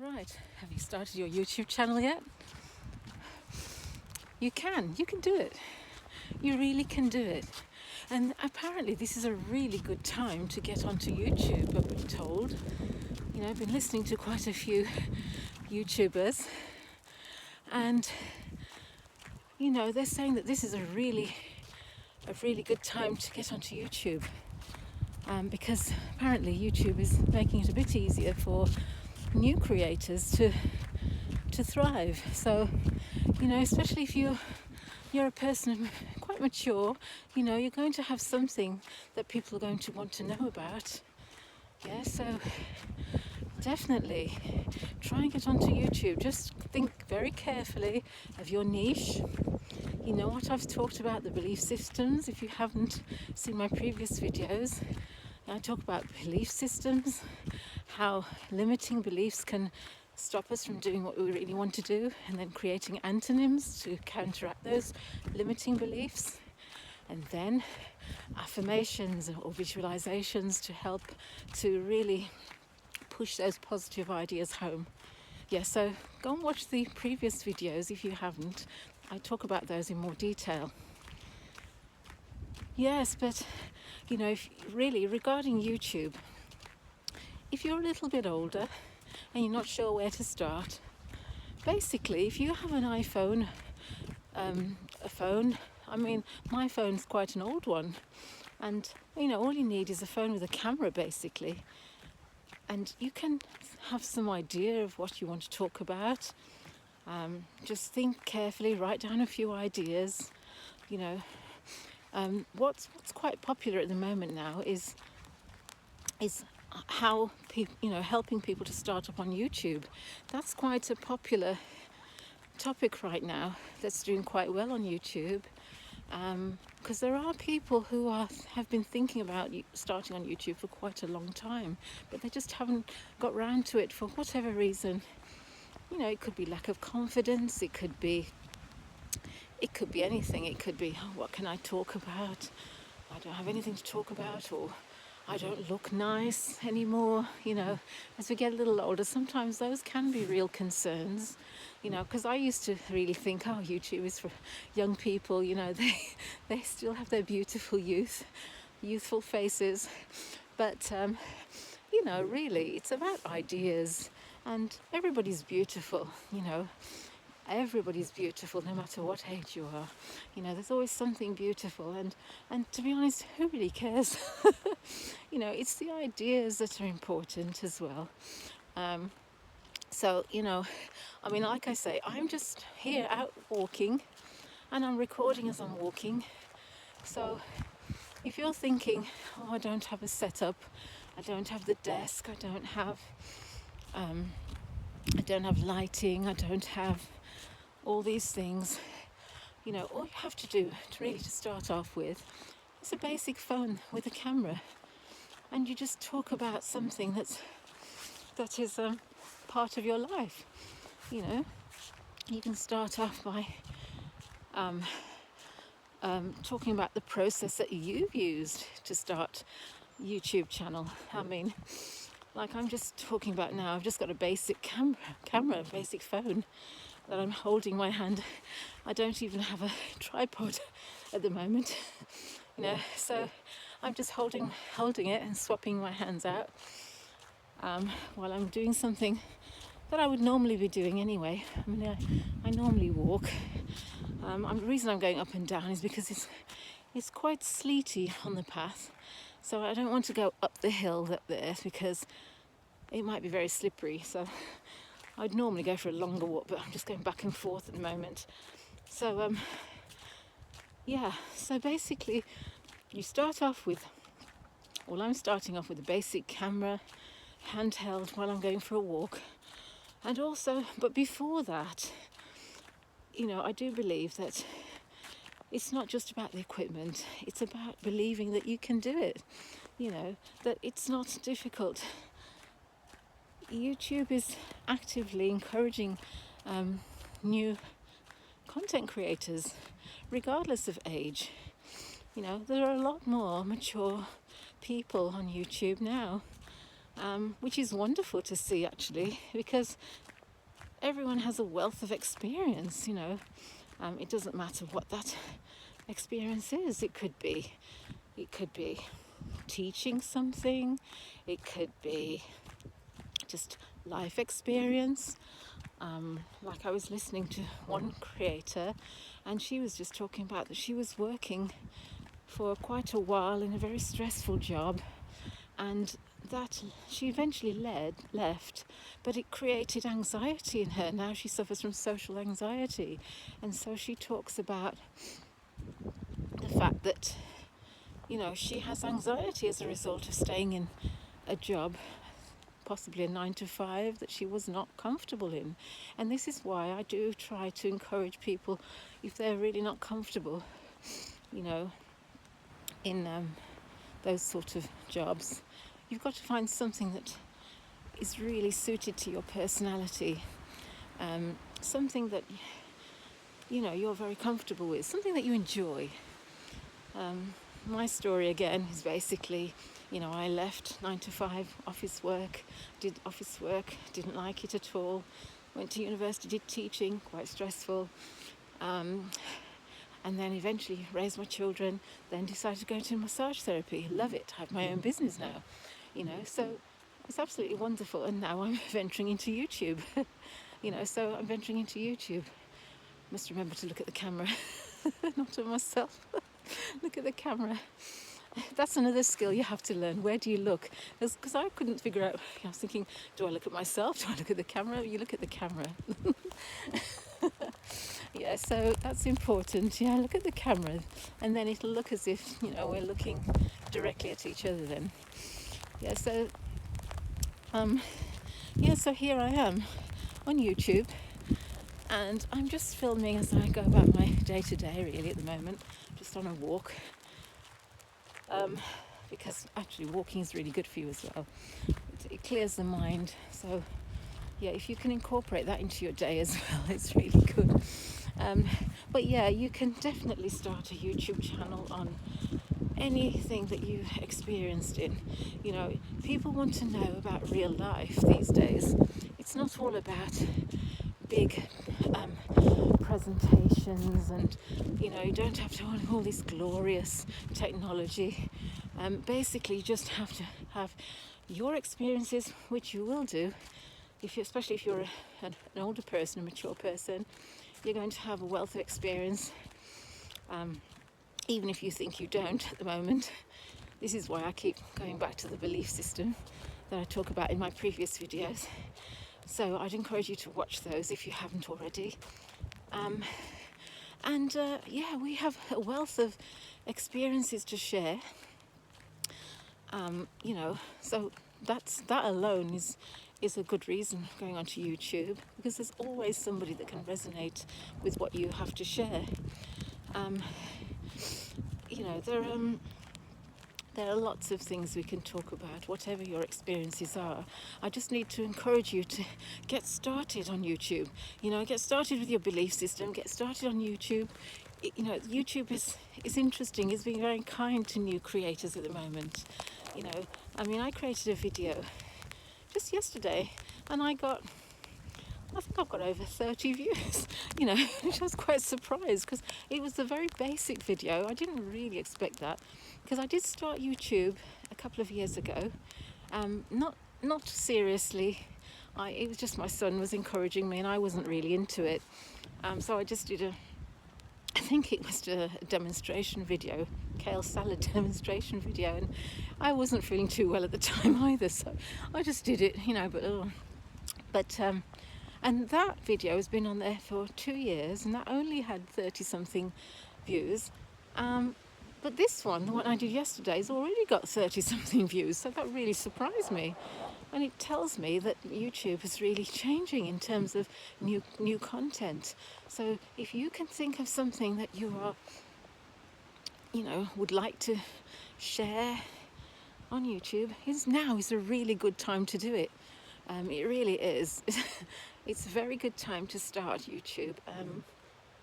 Right, have you started your YouTube channel yet? You can do it. You really can do it. And apparently this is a really good time to get onto YouTube, I've been told. You know, I've been listening to quite a few YouTubers and you know, they're saying that this is a really good time to get onto YouTube. Because apparently YouTube is making it a bit easier for new creators to thrive. So, you know, especially if you're a person quite mature, you know, you're going to have something that people are going to want to know about. Yeah, so definitely try and get onto YouTube. Just think very carefully of your niche. You know what I've talked about, the belief systems. If you haven't seen my previous videos, I talk about belief systems, how limiting beliefs can stop us from doing what we really want to do, and then creating antonyms to counteract those limiting beliefs, and then affirmations or visualizations to help to really push those positive ideas home. Yeah, so go and watch the previous videos if you haven't. I talk about those in more detail. Yes, but you know, really regarding YouTube, if you're a little bit older and you're not sure where to start, basically if you have an iPhone, a phone, I mean my phone's quite an old one, and you know, all you need is a phone with a camera basically, and you can have some idea of what you want to talk about. Just think carefully, write down a few ideas. You know, what's quite popular at the moment now is how people, you know, helping people to start up on YouTube. That's quite a popular topic right now. That's doing quite well on YouTube, because there are people who have been thinking about starting on YouTube for quite a long time, but they just haven't got round to it for whatever reason. You know, it could be lack of confidence. It could be anything. It could be, oh, what can I talk about? I don't have anything to talk about, or I don't look nice anymore. You know, as we get a little older, sometimes those can be real concerns. You know, because I used to really think, oh, YouTube is for young people. You know, they still have their beautiful youthful faces, but you know, really, it's about ideas, and everybody's beautiful. You know, everybody's beautiful no matter what age you are. You know, there's always something beautiful, and to be honest, who really cares? You know, it's the ideas that are important as well. So, you know, I mean, like I say, I'm just here out walking and I'm recording as I'm walking. So if you're thinking, oh, I don't have a setup, I don't have the desk, I don't have lighting, I don't have all these things, you know, all you have to do to start off with is a basic phone with a camera, and you just talk about something that is part of your life. You know, you can start off by talking about the process that you've used to start YouTube channel. I mean, like I'm just talking about now, I've just got a basic camera, basic phone that I'm holding in my hand. I don't even have a tripod at the moment, you know, so I'm just holding it and swapping my hands out while I'm doing something that I would normally be doing anyway. I mean, I normally walk. The reason I'm going up and down is because it's quite sleety on the path, so I don't want to go up the hill up there because it might be very slippery. So I'd normally go for a longer walk, but I'm just going back and forth at the moment. So yeah, so basically you start off with, well, I'm starting off with a basic camera, handheld, while I'm going for a walk. And also, but before that, you know, I do believe that it's not just about the equipment, it's about believing that you can do it, you know, that it's not difficult. YouTube is actively encouraging new content creators, regardless of age. You know, there are a lot more mature people on YouTube now, which is wonderful to see actually, because everyone has a wealth of experience, you know. It doesn't matter what that experience is. It could be teaching something, it could be just life experience. Like I was listening to one creator, and she was just talking about that she was working for quite a while in a very stressful job, and that she eventually left, but it created anxiety in her. Now she suffers from social anxiety, and so she talks about the fact that, you know, she has anxiety as a result of staying in a job, possibly a 9 to 5, that she was not comfortable in. And this is why I do try to encourage people, if they're really not comfortable, you know, in those sort of jobs, you've got to find something that is really suited to your personality, something that, you know, you're very comfortable with, something that you enjoy. My story again is basically, you know, I left 9 to 5 office work, did office work, didn't like it at all, went to university, did teaching, quite stressful, and then eventually raised my children, then decided to go to massage therapy. Love it, I have my own business now, you know, so it's absolutely wonderful. And now I'm venturing into YouTube, you know, so I'm venturing into YouTube. Must remember to look at the camera, not at myself. Look at the camera. That's another skill you have to learn. Where do you look? Because I couldn't figure out. I was thinking, do I look at myself? Do I look at the camera? You look at the camera. Yeah, so that's important. Yeah, look at the camera, and then it'll look as if, you know, we're looking directly at each other then. Yeah, so so here I am on YouTube, and I'm just filming as I go about my day-to-day really at the moment, just on a walk, because actually walking is really good for you as well. It clears the mind, so yeah, if you can incorporate that into your day as well, it's really good. But yeah, you can definitely start a YouTube channel on anything that you've experienced in. You know, people want to know about real life these days. It's not all about big presentations, and, you know, you don't have to have all this glorious technology. Basically, you just have to have your experiences, which you will do, especially if you're an older person, a mature person. You're going to have a wealth of experience, even if you think you don't at the moment. This is why I keep going back to the belief system that I talk about in my previous videos. So I'd encourage you to watch those if you haven't already. Yeah, we have a wealth of experiences to share. You know, so that alone is a good reason going onto YouTube, because there's always somebody that can resonate with what you have to share. You know, there are lots of things we can talk about, whatever your experiences are. I just need to encourage you to get started on YouTube. You know, get started with your belief system, get started on YouTube. You know, YouTube is interesting, it's being very kind to new creators at the moment. You know, I mean, I created a video just yesterday, and I think I've got over 30 views, you know, which I was quite surprised, because it was a very basic video. I didn't really expect that, because I did start YouTube a couple of years ago, not seriously. It was just my son was encouraging me, and I wasn't really into it. So I just did I think it was a demonstration video, kale salad demonstration video, and I wasn't feeling too well at the time either, so I just did it, you know. And that video has been on there for 2 years, and that only had 30 something views. But this one, the one I did yesterday, has already got 30 something views, so that really surprised me. And it tells me that YouTube is really changing in terms of new content. So if you can think of something that you are, you know, would like to share on YouTube, now is a really good time to do it. It really is. It's a very good time to start YouTube.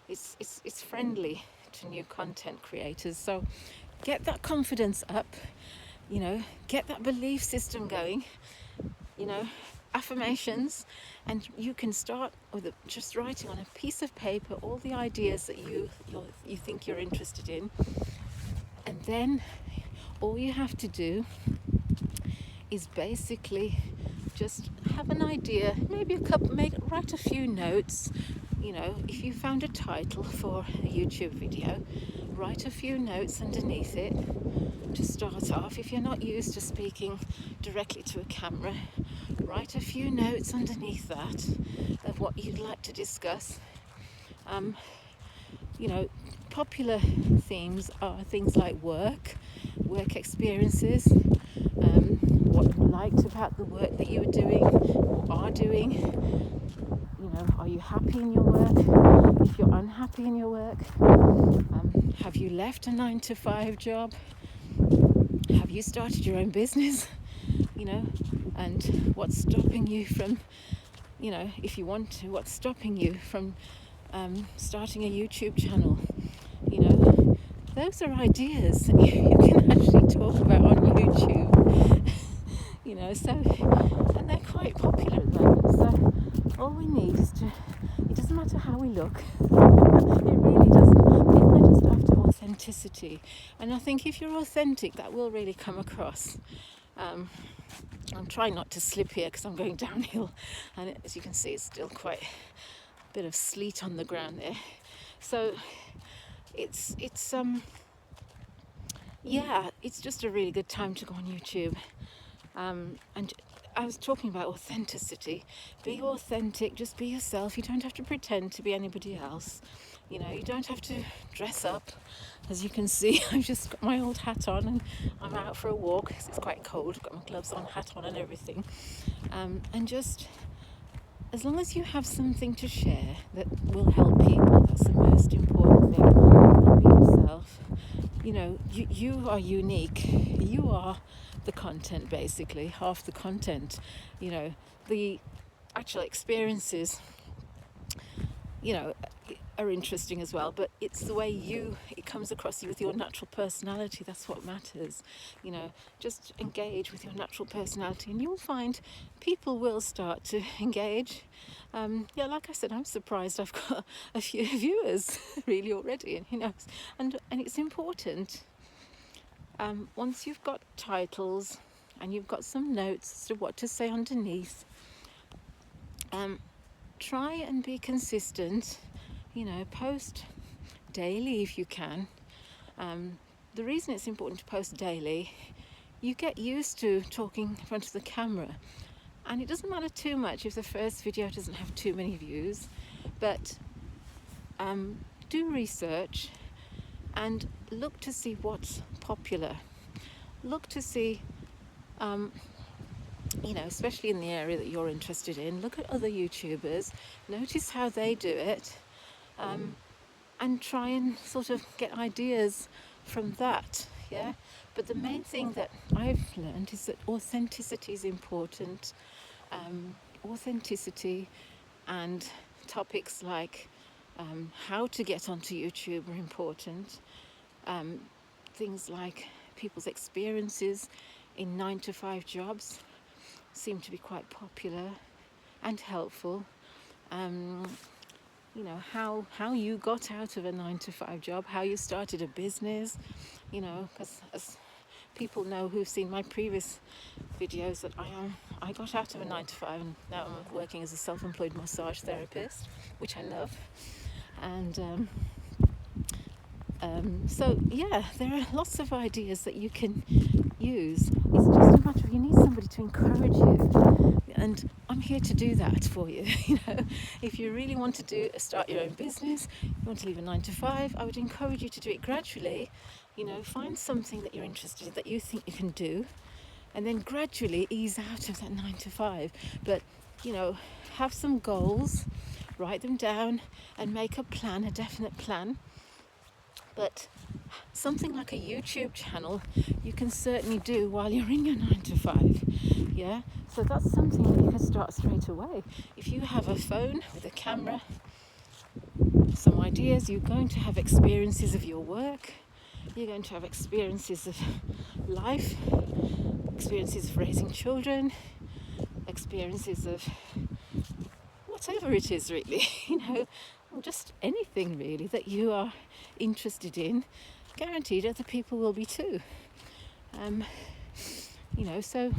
It's friendly to new content creators. So get that confidence up, you know, get that belief system going, affirmations, and you can start with just writing on a piece of paper all the ideas that you think you're interested in, and then all you have to do is basically just have an idea, maybe write a few notes. If you found a title for a YouTube video, write a few notes underneath it to start off. If you're not used to speaking directly to a camera, write a few notes underneath that of what you'd like to discuss. Popular themes are things like work experiences, what you liked about the work that you were doing or are doing. Are you happy in your work? If you're unhappy in your work, have you left a 9-to-5 job? Have you started your own business? And what's stopping you from, if you want to, what's stopping you from starting a YouTube channel? Those are ideas that you can actually talk about on YouTube. And they're quite popular at the moment. So all we need is it doesn't matter how we look. It really doesn't. People are just after authenticity. And I think if you're authentic, that will really come across. I'm trying not to slip here because I'm going downhill, and as you can see, it's still quite a bit of sleet on the ground there. So it's just a really good time to go on YouTube. And I was talking about authenticity. Be authentic, just be yourself. You don't have to pretend to be anybody else. You don't have to dress up. As you can see, I've just got my old hat on and I'm out for a walk because it's quite cold. I've got my gloves on, hat on and everything. And just, as long as you have something to share that will help people, that's the most important thing. And be yourself. You are unique. You are the content, basically, half the content. The actual experiences, are interesting as well, but it's the way it comes across you with your natural personality. That's what matters. Just engage with your natural personality and you'll find people will start to engage. Like I said, I'm surprised I've got a few viewers really already, and it's important. Once you've got titles and you've got some notes as to what to say underneath, try and be consistent. Post daily if you can. The reason it's important to post daily, you get used to talking in front of the camera, and it doesn't matter too much if the first video doesn't have too many views, but do research and look to see what's popular. Look to see, especially in the area that you're interested in, look at other YouTubers, notice how they do it, and try and sort of get ideas from that, yeah? But the main thing that I've learned is that authenticity is important. Authenticity and topics like how to get onto YouTube are important. Things like people's experiences in 9-to-5 jobs seem to be quite popular and helpful. How you got out of a 9-to-5 job, how you started a business, because as people know who've seen my previous videos, that I got out of a 9-to-5 and now I'm working as a self-employed massage therapist, which I love. And there are lots of ideas that you can use. It's just a matter of you need somebody to encourage you, and I'm here to do that for you. If you really want to start your own business, you want to leave a 9-to-5, I would encourage you to do it gradually. Find something that you're interested in, that you think you can do, and then gradually ease out of that 9-to-5. But have some goals, write them down, and make a plan, a definite plan. But something like a YouTube channel, you can certainly do while you're in your 9-to-5. Yeah, so that's something that you can start straight away. If you have a phone with a camera, some ideas, you're going to have experiences of your work, you're going to have experiences of life, experiences of raising children, experiences of whatever it is really, or just anything really that you are interested in, guaranteed other people will be too. So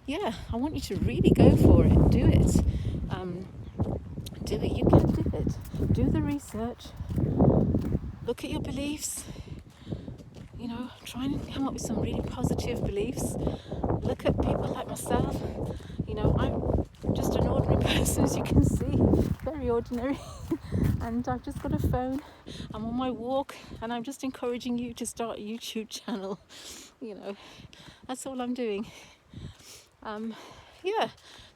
yeah, I want you to really go for it. Do it. Do it. You can do it. Do the research. Look at your beliefs. Try and come up with some really positive beliefs. Look at people like myself. I'm just an ordinary person, as you can see, very ordinary. And I've just got a phone. I'm on my walk, and I'm just encouraging you to start a YouTube channel. That's all I'm doing.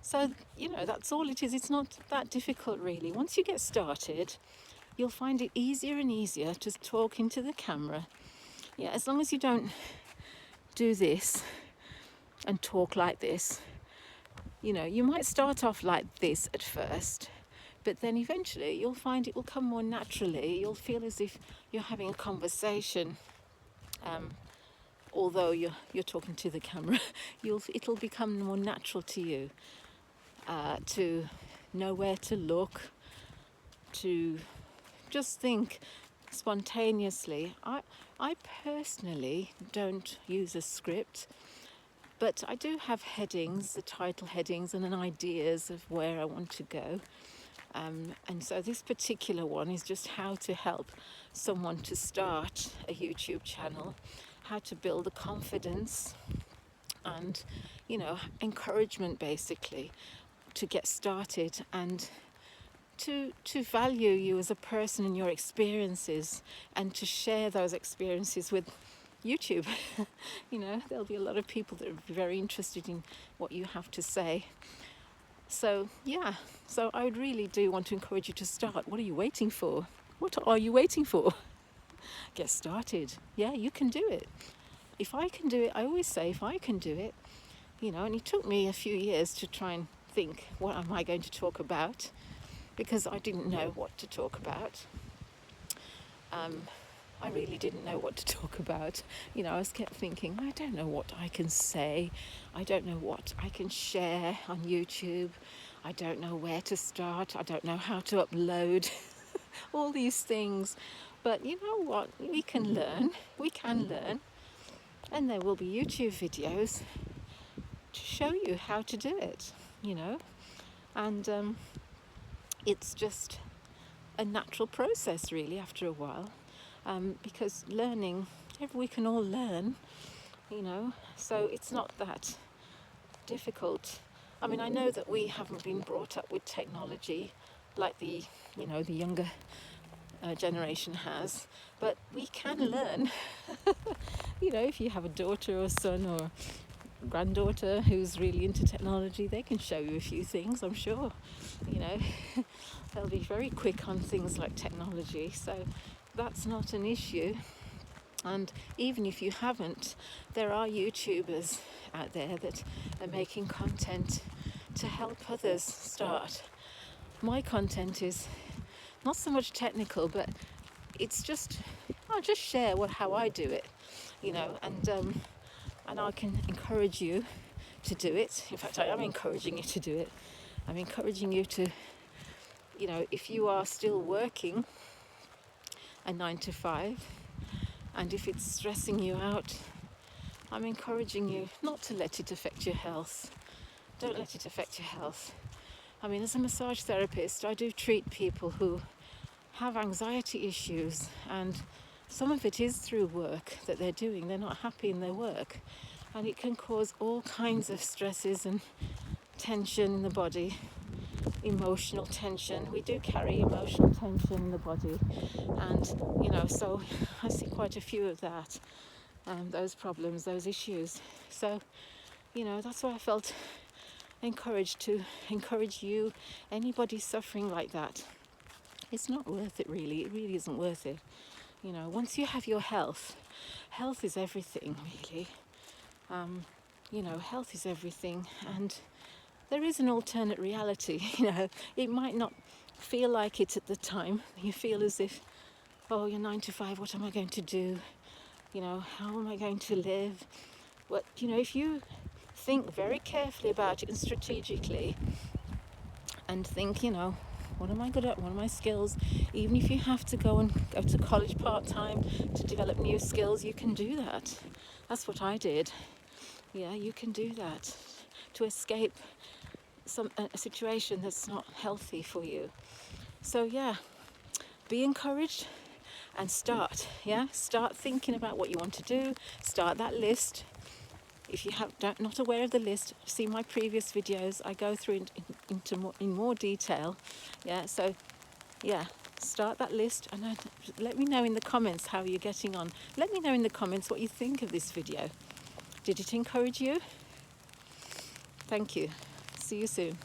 So that's all it is. It's not that difficult really. Once you get started, you'll find it easier and easier to talk into the camera. Yeah, as long as you don't do this and talk like this. You might start off like this at first, but then eventually you'll find it will come more naturally. You'll feel as if you're having a conversation. Although you're talking to the camera, it'll become more natural to you to know where to look, to just think spontaneously. I personally don't use a script, but I do have headings, the title headings, and ideas of where I want to go. And so this particular one is just how to help someone to start a YouTube channel, how to build the confidence and, encouragement basically to get started, and to value you as a person and your experiences, and to share those experiences with YouTube. There'll be a lot of people that are very interested in what you have to say. So I would really do want to encourage you to start. What are you waiting for? What are you waiting for? Get started. Yeah, you can do it. If I can do it, I always say, if I can do it, and it took me a few years to try and think, what am I going to talk about? Because I didn't know what to talk about. I really didn't know what to talk about. I was kept thinking, I don't know what I can say. I don't know what I can share on YouTube. I don't know where to start. I don't know how to upload. All these things. But you know what? We can learn. And there will be YouTube videos to show you how to do it, And it's just a natural process really after a while. Because learning, we can all learn, so it's not that difficult. I mean, I know that we haven't been brought up with technology like the younger generation has, but we can learn. If you have a daughter or son or granddaughter who's really into technology, they can show you a few things, I'm sure. They'll be very quick on things like technology, so that's not an issue. And even if you haven't, there are YouTubers out there that are making content to help others start. My content is not so much technical, but it's just, I'll just share how I do it, and I can encourage you to do it. In fact, I am encouraging you to do it. I'm encouraging you to, if you are still working a 9 to 5, and if it's stressing you out, I'm encouraging you not to let it affect your health. Don't let it affect your health. I mean, as a massage therapist, I do treat people who have anxiety issues, and some of it is through work that they're doing. They're not happy in their work, and it can cause all kinds of stresses and tension in the body. Emotional tension. We do carry emotional tension in the body, and so I see quite a few of that, those problems, those issues. So that's why I felt encouraged to encourage you, anybody suffering like that. It's not worth it really. It really isn't worth it. Once you have your health is everything really. Health is everything, and there is an alternate reality. It might not feel like it at the time. You feel as if, you're 9 to 5, what am I going to do? How am I going to live? If you think very carefully about it and strategically, and think, you know, what am I good at? What are my skills? Even if you have to go to college part-time to develop new skills, you can do that. That's what I did. Yeah, you can do that to escape a situation that's not healthy for you. So yeah, be encouraged and start. Yeah, start thinking about what you want to do. Start that list. If you not aware of the list, see my previous videos. I go through in more detail. Yeah, so yeah, start that list, and let me know in the comments how you're getting on. Let me know in the comments what you think of this video. Did it encourage you? Thank you. See you soon.